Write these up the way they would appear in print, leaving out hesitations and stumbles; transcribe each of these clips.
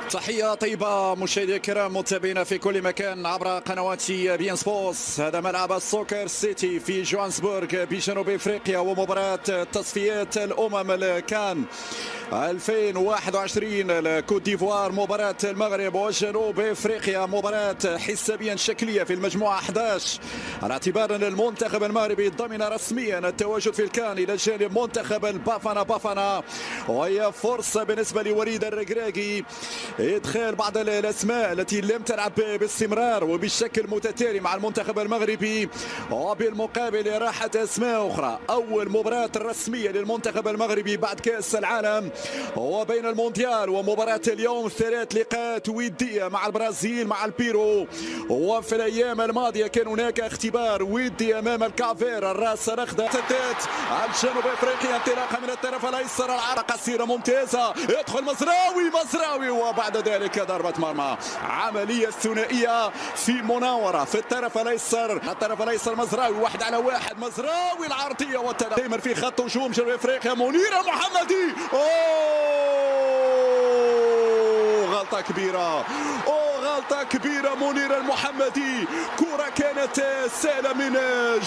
تحية طيبة مشاهدينا الكرام متابعينا في كل مكان عبر قنوات بي ان سبورتس. هذا ملعب السوكر سيتي في جوهانسبورغ بجنوب افريقيا، ومباراة تصفيات الامم الكان 2021 الكوت ديفوار، مباراة المغرب وجنوب افريقيا، مباراة حسابيا شكلية في المجموعة 11 على اعتبار ان المنتخب المغربي ضمن رسميا التواجد في الكان الى جانب منتخب البافانا، وهي فرصة بالنسبة لوليد الركراكي ادخال بعض الاسماء التي لم تلعب باستمرار وبشكل متتالي مع المنتخب المغربي، وبالمقابل راحت اسماء اخرى. اول مباراة رسمية للمنتخب المغربي بعد كاس العالم وبين المونديال، ومباراة اليوم 3 لقاءات ودية مع البرازيل مع البيرو، وفي الايام الماضية كان هناك اختبار ودي امام الكافير الراس الاخضر. سدات الجنوب افريقيا انطلاقا من الطرف الايسر، العرض قصيرة ممتازة، يدخل مزراوي وبعد ذلك ضربة مرمى. عملية ثنائية في مناورة في الطرف الايسر مزراوي 1 على 1، مزراوي العرضية والتدخل في خط هجوم جنوب افريقيا. منير المحمدي، غلطة كبيرة منير المحمدي. كرة كانت سهلة من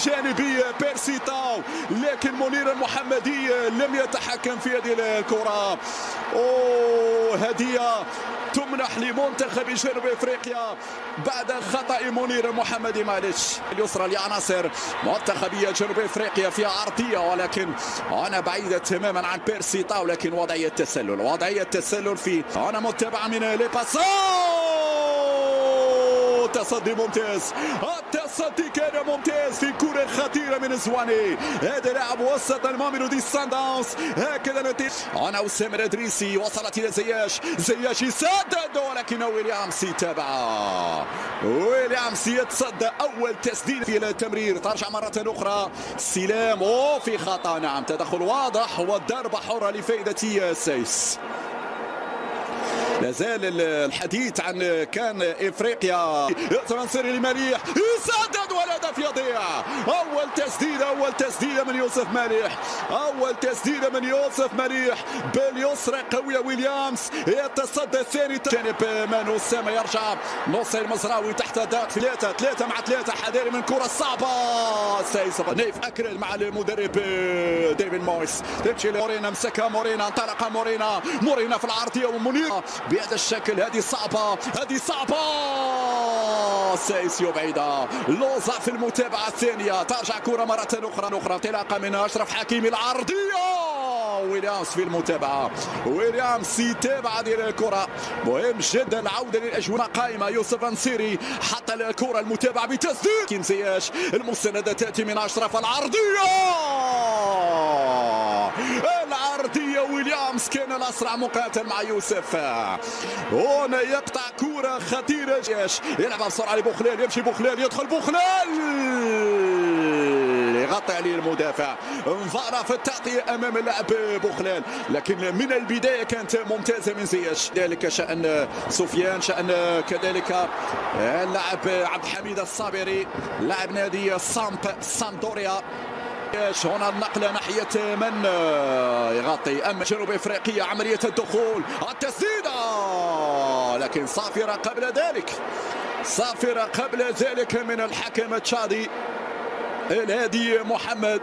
جانبي بيرسي تاو، لكن منير المحمدي لم يتحكم في هذه الكرة. هدية تمنح لمنتخب جنوب افريقيا بعد خطأ منير المحمدي. معلش اليسرى لعناصر منتخبية جنوب افريقيا فيها عرضية، ولكن انا بعيدة تماما عن بيرسي تاو، لكن وضعية تسلل في انا متابعة من لي باسون. تصدي ممتاز، التصدي كان ممتاز في كرة خطيرة من زواني. هذا لاعب وسط الماميلودي سانداونز. هكذا نتيجة انا أسامة ادريسي، وصلت الى زياش يسدد، ولكن ويليامز يتابع. ويليامز يتصدى اول تسديد في التمرير. ترجع مرة اخرى استلام في خطأ، نعم تدخل واضح والضربة حرة لفائدة سايس. لازال الحديث عن كان افريقيا. ترانسفير لمليح، يسدد والهدف يضيع. اول تسديده من يوسف مليح باليسرى قويه. ويليامز يتصدى الثاني جانب مانو سامة، يرجع نصر المزراوي تحت ضغط 3 مع 3 حذاري من كره صعبه. نيف اكرل مع المدرب ديفيد مويس، تمشي لمورينا، مسكها مورينا، انطلق مورينا في العرضيه، ومنير بهذا الشكل. هذه صعبة سايسيو بعيدة. لوزا في المتابعة الثانية، ترجع كرة مرة أخرى انطلاقا من أشرف حكيمي، العرضية. ويليامز في المتابعة، ويليامز يتابع هذه الكرة. مهم جدا العودة للأجواء قائمة. يوسف انسيري حتى الكرة، المتابعة بتسديد كيم زياش، المساندة تأتي من أشرف، العرضية. ويليامز كان الأسرع مقاتل مع يوسف. هنا يقطع كرة خطيرة، يلعب بسرعة لبوخلال، يمشي بوخلال، يدخل بوخلال، يغطي عليه المدافع، انفرد في التغطية أمام اللاعب بوخلال، لكن من البداية كانت ممتازة من زياش. ذلك شأن سفيان، شأن كذلك اللاعب عبد الحميد الصابري لاعب نادي سامدوريا. هنا النقله ناحيه من يغطي اما جنوب افريقيا. عمليه الدخول، التسديده، لكن صافره قبل ذلك من الحكم التشادي الهادي محمد.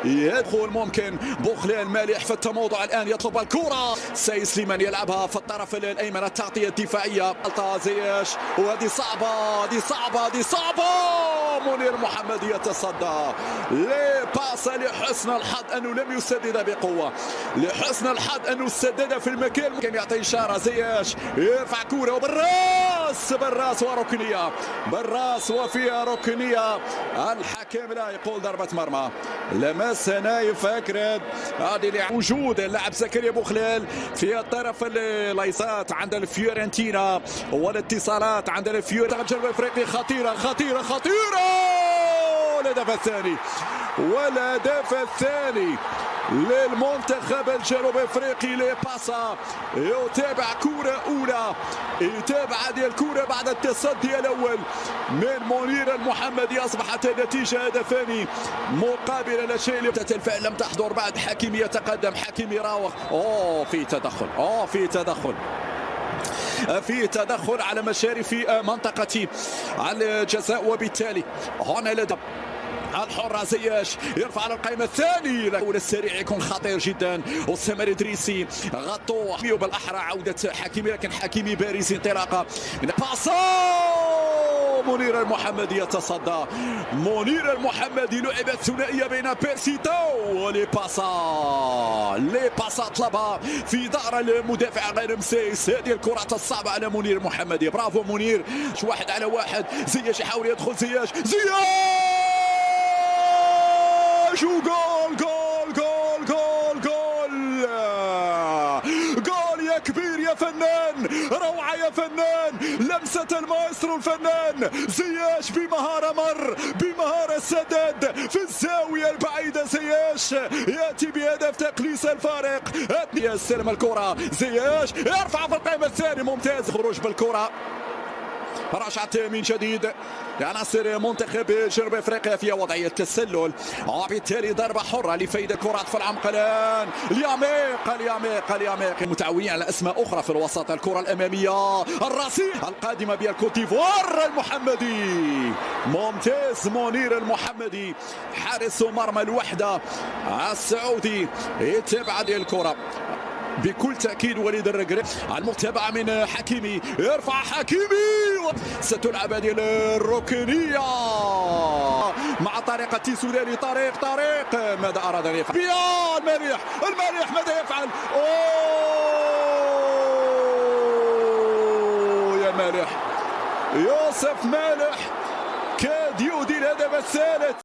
يدخل ممكن بوخلال مالح في التموضع الان، يطلب الكره. سايس لمن يلعبها في الطرف الايمن، التغطيه الدفاعيه. زياش، وهذه صعبه. منير محمد يتصدى لباس لحسن الحظ انه لم يسدد بقوه، لحسن الحظ انه سدد في المكان. كان يعطي اشاره زياش، يرفع كوره وبالراس بالراس وفيها ركنيه. الحكم لا يقول ضربه مرمى. لمس نايف اكرد. هذه وجود اللاعب زكريا بوخلال في الطرف الايسر عند الفيورنتينا، والاتصالات عند الفيورنتينا. جنوب افريقيا خطيره. والهدف الثاني للمنتخب الجنوب افريقي. لباسا يتابع كرة اولى، يتابع هذه الكرة بعد التصدي الاول من منير المحمدي. اصبحت النتيجة هدفان مقابل لا شيء. الفعل لم تحضر بعد. حكيمي يتقدم، حكيمي يراوغ. في تدخل في تدخل على مشارف منطقة الجزاء، وبالتالي هنا لدى الحرة زياش يرفع على القائمة الثاني. الأول السريع يكون خطير جدا. أسامة الإدريسي غطوه بالأحرى عودة حكيمي، لكن حكيمي بارز انطلاقة من باسا. منير المحمدي يتصدى. منير المحمدي لعب الثنائية بين بيرسيتو ولي باسا طلبها في دار المدافع غير مسيس. هذه الكرات الصعبة على منير المحمدي. برافو منير. 1-على-1. زياش يحاول يدخل. زياش وجول جول جول جول جول جول يا كبير يا فنان، روعة يا فنان، لمسة المايسترو الفنان زياش بمهارة بمهارة سدد في الزاوية البعيدة. زياش يأتي بهدف تقليص الفارق. يستلم الكرة زياش يرفع في القائمة الثانية. ممتاز. خروج بالكرة. رجعت من جديد لعناصر منتخب جنوب افريقيا في وضعيه التسلل، وبالتالي ضربه حره لفائده كرات في العمق. الان الياميق متعودين على اسماء اخرى في الوسط. الكره الاماميه الراسيه القادمه بالكوت ديفوار. المحمدي ممتاز. منير المحمدي حارس مرمى الوحده السعودي تبعد الكره بكل تأكيد. وليد الرقري المتابعة من حكيمي. يرفع حكيمي. ستلعب هذه الركنية مع طريقة سوداني. طريق ماذا أراد أن يفعل؟ المليح ماذا يفعل؟ يا مالح، يوسف مالح كاد يهدي الهدف الثالث.